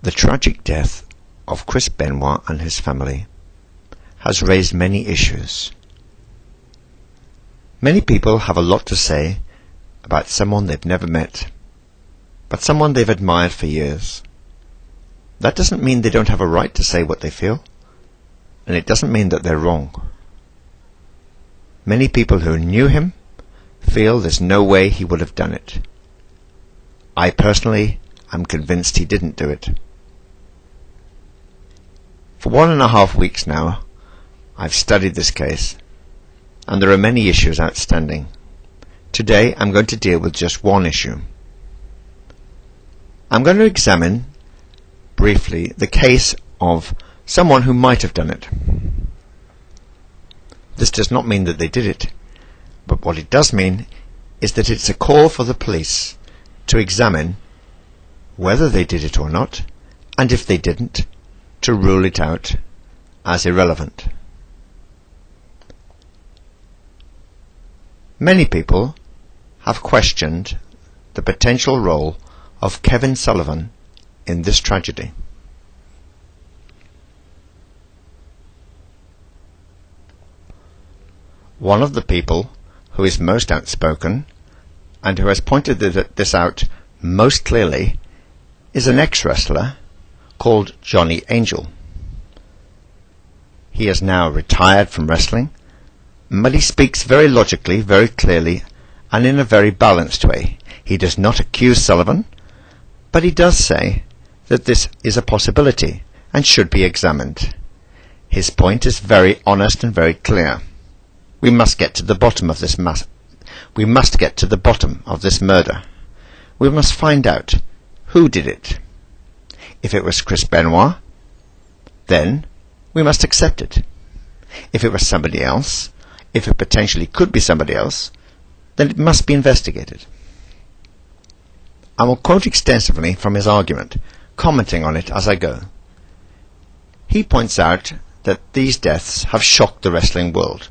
The tragic death of Chris Benoit and his family has raised many issues. Many people have a lot to say about someone they've never met, but someone they've admired for years. That doesn't mean they don't have a right to say what they feel, and it doesn't mean that they're wrong. Many people who knew him feel there's no way he would have done it. I personally am convinced he didn't do it. For 1.5 weeks now, I've studied this case, and there are many issues outstanding. Today I'm going to deal with just one issue. I'm going to examine briefly the case of someone who might have done it. This does not mean that they did it, but what it does mean is that it's a call for the police to examine whether they did it or not, and if they didn't, to rule it out as irrelevant. Many people have questioned the potential role of Kevin Sullivan in this tragedy. One of the people who is most outspoken and who has pointed this out most clearly is an ex-wrestler called Johnny Angel. He is now retired from wrestling, but he speaks very logically, very clearly, and in a very balanced way. He does not accuse Sullivan, but he does say that this is a possibility and should be examined. His point is very honest and very clear. We must get to the bottom of this We must get to the bottom of this murder. We must find out who did it. If it was Chris Benoit, then we must accept it. If it was somebody else, if it potentially could be somebody else, then it must be investigated. I will quote extensively from his argument, commenting on it as I go. He points out that these deaths have shocked the wrestling world,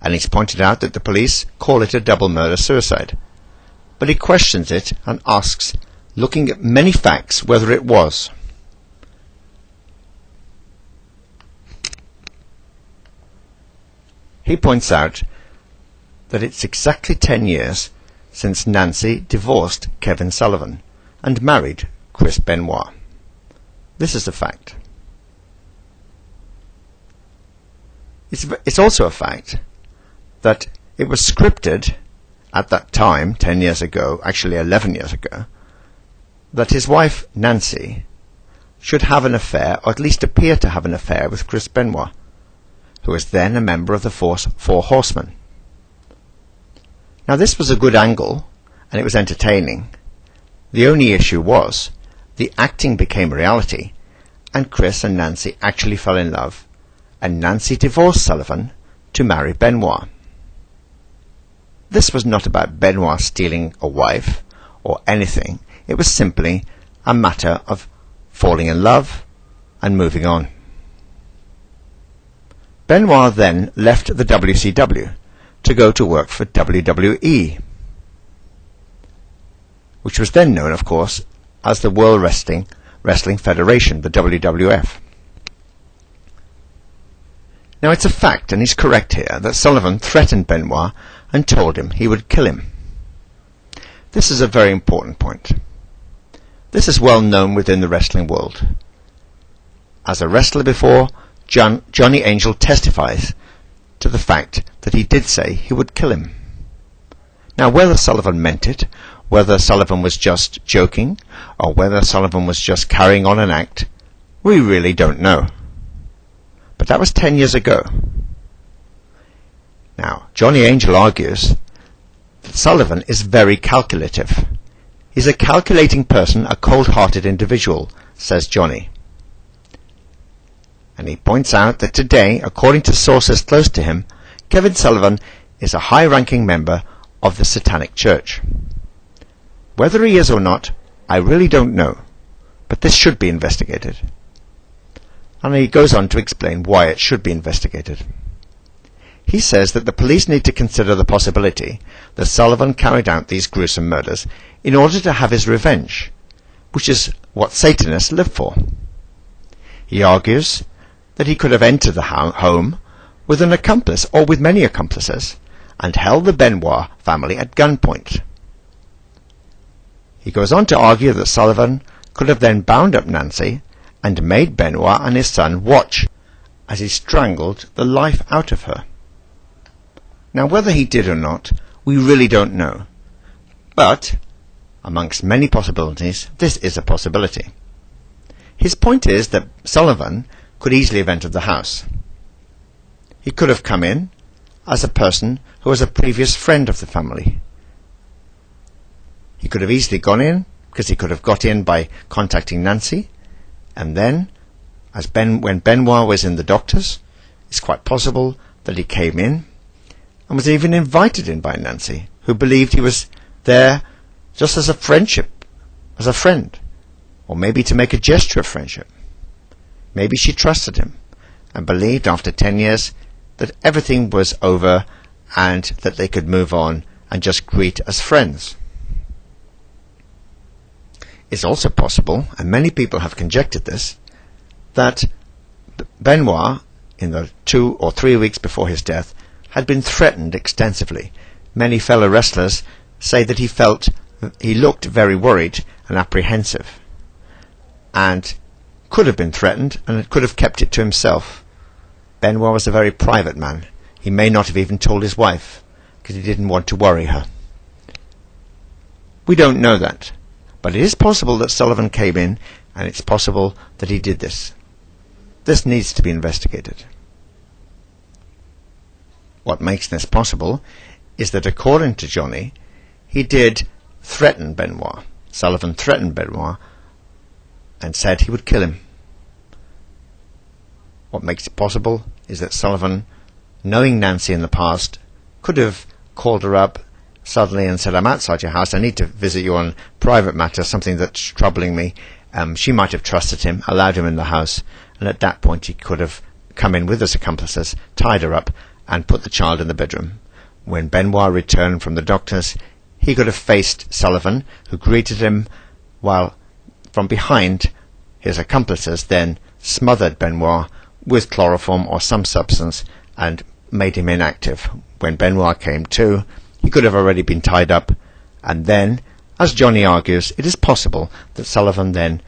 and he's pointed out that the police call it a double murder-suicide. But he questions it and asks, looking at many facts, whether it was. He points out that it's exactly 10 years since Nancy divorced Kevin Sullivan and married Chris Benoit. This is a fact. It's also a fact that it was scripted at that time, 10 years ago, actually 11 years ago, that his wife Nancy should have an affair, or at least appear to have an affair, with Chris Benoit, who was then a member of the Four Horsemen. Now this was a good angle, and it was entertaining. The only issue was, the acting became reality, and Chris and Nancy actually fell in love, and Nancy divorced Sullivan to marry Benoit. This was not about Benoit stealing a wife or anything. It was simply a matter of falling in love and moving on. Benoit then left the WCW to go to work for WWE, which was then known, of course, as the World Wrestling Federation, the WWF. Now it's a fact, and he's correct here, that Sullivan threatened Benoit and told him he would kill him. This is a very important point. This is well known within the wrestling world. As a wrestler before, Johnny Angel testifies to the fact that he did say he would kill him. Now whether Sullivan meant it, whether Sullivan was just joking, or whether Sullivan was just carrying on an act, we really don't know. But that was 10 years ago. Now, Johnny Angel argues that Sullivan is very calculative. He's a calculating person, a cold-hearted individual, says Johnny. And he points out that today, according to sources close to him, Kevin Sullivan is a high-ranking member of the Satanic Church. Whether he is or not, I really don't know, but this should be investigated. And he goes on to explain why it should be investigated. He says that the police need to consider the possibility that Sullivan carried out these gruesome murders in order to have his revenge, which is what Satanists live for. He argues that he could have entered the home with an accomplice or with many accomplices and held the Benoit family at gunpoint. He goes on to argue that Sullivan could have then bound up Nancy and made Benoit and his son watch as he strangled the life out of her. Now, whether he did or not, we really don't know. But, amongst many possibilities, this is a possibility. His point is that Sullivan could easily have entered the house. He could have come in as a person who was a previous friend of the family. He could have easily gone in, because he could have got in by contacting Nancy, and then, when Benoit was in the doctor's, it's quite possible that he came in and was even invited in by Nancy, who believed he was there just as a friendship, as a friend, or maybe to make a gesture of friendship. Maybe she trusted him and believed after 10 years that everything was over and that they could move on and just greet as friends. It's also possible, and many people have conjectured this, that Benoit, in the 2 or 3 weeks before his death, had been threatened extensively. Many fellow wrestlers say that he looked very worried and apprehensive, and could have been threatened and could have kept it to himself. Benoit was a very private man. He may not have even told his wife, because he didn't want to worry her. We don't know that, but it is possible that Sullivan came in, and it's possible that he did this. This needs to be investigated. What makes this possible is that, according to Johnny, he did threaten Benoit. Sullivan threatened Benoit and said he would kill him. What makes it possible is that Sullivan, knowing Nancy in the past, could have called her up suddenly and said, "I'm outside your house, I need to visit you on private matters, something that's troubling me." She might have trusted him, allowed him in the house, and at that point he could have come in with his accomplices, tied her up, and put the child in the bedroom. When Benoit returned from the doctor's, he could have faced Sullivan, who greeted him, while from behind his accomplices then smothered Benoit with chloroform or some substance and made him inactive. When Benoit came to, he could have already been tied up, and then, as Johnny argues, it is possible that Sullivan then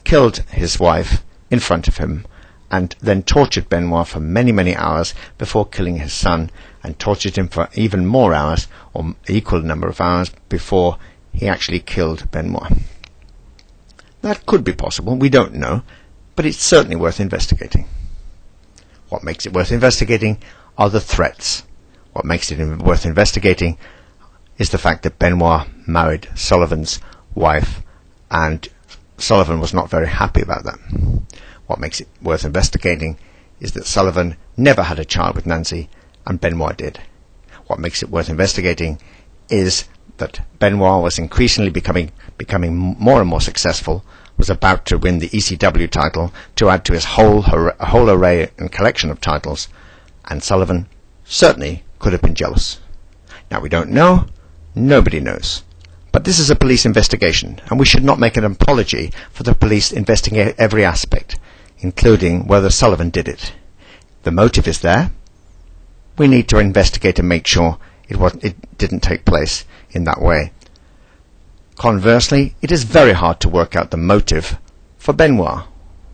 killed his wife in front of him and then tortured Benoit for many, many hours before killing his son, and tortured him for even more hours, or equal number of hours, before he actually killed Benoit. That could be possible, we don't know, but it's certainly worth investigating. What makes it worth investigating are the threats. What makes it worth investigating is the fact that Benoit married Sullivan's wife, and Sullivan was not very happy about that. What makes it worth investigating is that Sullivan never had a child with Nancy, and Benoit did. What makes it worth investigating is that Benoit was increasingly becoming more and more successful, was about to win the ECW title to add to his whole array and collection of titles, and Sullivan certainly could have been jealous. Now, we don't know, nobody knows, but this is a police investigation, and we should not make an apology for the police investigating every aspect, including whether Sullivan did it. The motive is there. We need to investigate and make sure it didn't take place in that way. Conversely, it is very hard to work out the motive for Benoit.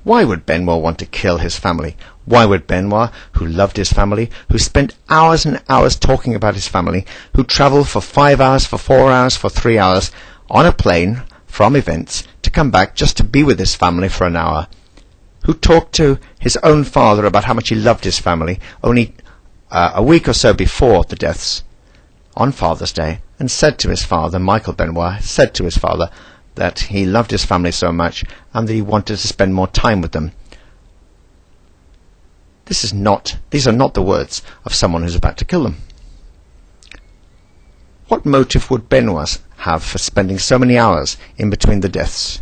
Why would Benoit want to kill his family? Why would Benoit, who loved his family, who spent hours and hours talking about his family, who travelled for 5 hours, for 4 hours, for 3 hours on a plane from events to come back just to be with his family for an hour, who talked to his own father about how much he loved his family only a week or so before the deaths on Father's Day, and said to his father, Michael Benoit, said to his father that he loved his family so much and that he wanted to spend more time with them. These are not the words of someone who's about to kill them. What motive would Benoit have for spending so many hours in between the deaths?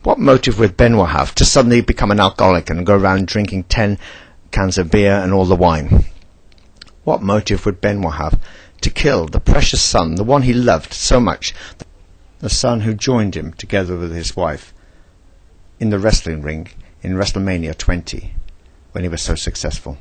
What motive would Benoit have to suddenly become an alcoholic and go around drinking 10 cans of beer and all the wine? What motive would Benoit have to kill the precious son, the one he loved so much, the son who joined him together with his wife, in the wrestling ring in WrestleMania 20, when he was so successful.